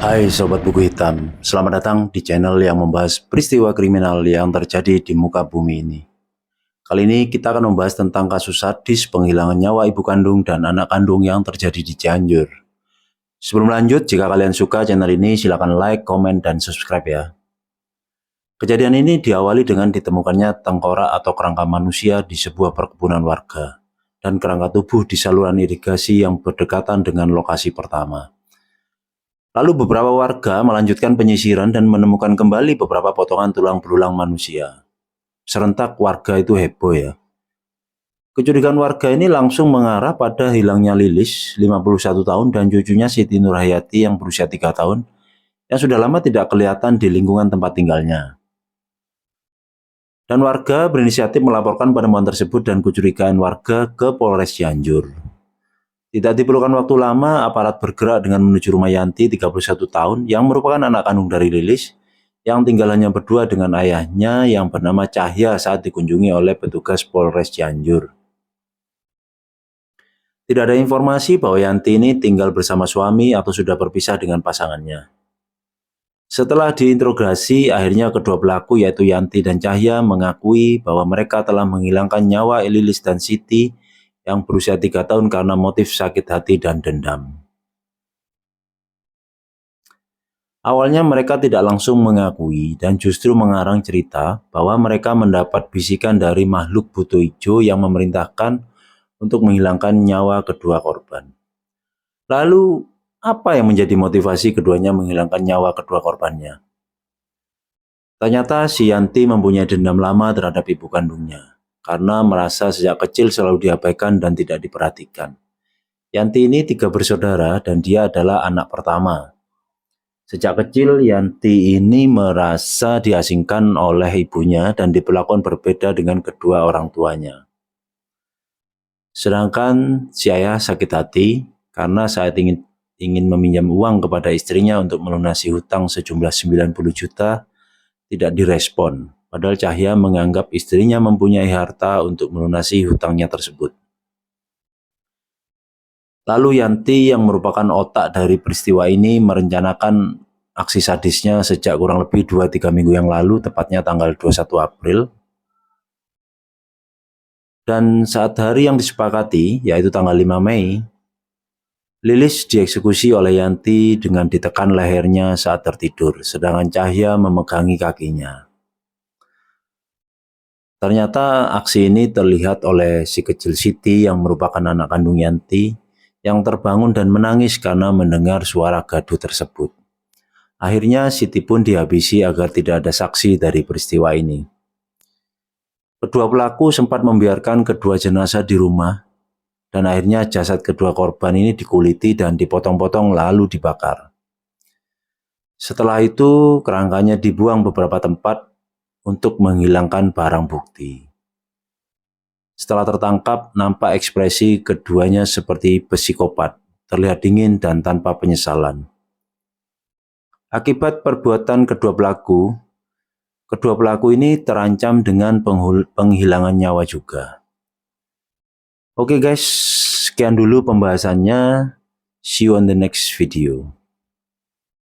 Hai Sobat Buku Hitam, selamat datang di channel yang membahas peristiwa kriminal yang terjadi di muka bumi ini. Kali ini kita akan membahas tentang kasus sadis penghilangan nyawa ibu kandung dan anak kandung yang terjadi di Cianjur. Sebelum lanjut, jika kalian suka channel ini, silakan like, komen, dan subscribe ya. Kejadian ini diawali dengan ditemukannya tengkorak atau kerangka manusia di sebuah perkebunan warga, dan kerangka tubuh di saluran irigasi yang berdekatan dengan lokasi pertama. Lalu beberapa warga melanjutkan penyisiran dan menemukan kembali beberapa potongan tulang belulang manusia. Serentak warga itu heboh ya. Kecurigaan warga ini langsung mengarah pada hilangnya Lilis, 51 tahun, dan cucunya Siti Nurhayati yang berusia 3 tahun, yang sudah lama tidak kelihatan di lingkungan tempat tinggalnya. Dan warga berinisiatif melaporkan penemuan tersebut dan kecurigaan warga ke Polres Cianjur. Tidak diperlukan waktu lama, aparat bergerak dengan menuju rumah Yanti, 31 tahun, yang merupakan anak kandung dari Lilis, yang tinggal hanya berdua dengan ayahnya yang bernama Cahya saat dikunjungi oleh petugas Polres Cianjur. Tidak ada informasi bahwa Yanti ini tinggal bersama suami atau sudah berpisah dengan pasangannya. Setelah diinterogasi, akhirnya kedua pelaku yaitu Yanti dan Cahya mengakui bahwa mereka telah menghilangkan nyawa Lilis dan Siti yang berusia 3 tahun karena motif sakit hati dan dendam. Awalnya mereka tidak langsung mengakui dan justru mengarang cerita bahwa mereka mendapat bisikan dari makhluk buto hijau yang memerintahkan untuk menghilangkan nyawa kedua korban. Lalu, apa yang menjadi motivasi keduanya menghilangkan nyawa kedua korbannya? Ternyata si Yanti mempunyai dendam lama terhadap ibu kandungnya, karena merasa sejak kecil selalu diabaikan dan tidak diperhatikan. Yanti ini 3 bersaudara dan dia adalah anak pertama. Sejak kecil Yanti ini merasa diasingkan oleh ibunya dan diperlakukan berbeda dengan kedua orang tuanya. Sedangkan si ayah sakit hati karena saat ingin meminjam uang kepada istrinya untuk melunasi hutang sejumlah 90 juta tidak direspon. Padahal Cahya menganggap istrinya mempunyai harta untuk melunasi hutangnya tersebut. Lalu Yanti yang merupakan otak dari peristiwa ini merencanakan aksi sadisnya sejak kurang lebih 2-3 minggu yang lalu, tepatnya tanggal 21 April. Dan saat hari yang disepakati, yaitu tanggal 5 Mei, Lilis dieksekusi oleh Yanti dengan ditekan lehernya saat tertidur, sedangkan Cahya memegangi kakinya. Ternyata aksi ini terlihat oleh si kecil Siti yang merupakan anak kandung Yanti yang terbangun dan menangis karena mendengar suara gaduh tersebut. Akhirnya Siti pun dihabisi agar tidak ada saksi dari peristiwa ini. Kedua pelaku sempat membiarkan kedua jenazah di rumah dan akhirnya jasad kedua korban ini dikuliti dan dipotong-potong lalu dibakar. Setelah itu kerangkanya dibuang beberapa tempat untuk menghilangkan barang bukti. Setelah tertangkap, nampak ekspresi keduanya seperti psikopat, terlihat dingin dan tanpa penyesalan. Akibat perbuatan kedua pelaku ini terancam dengan penghilangan nyawa juga. Oke guys, sekian dulu pembahasannya. See you on the next video.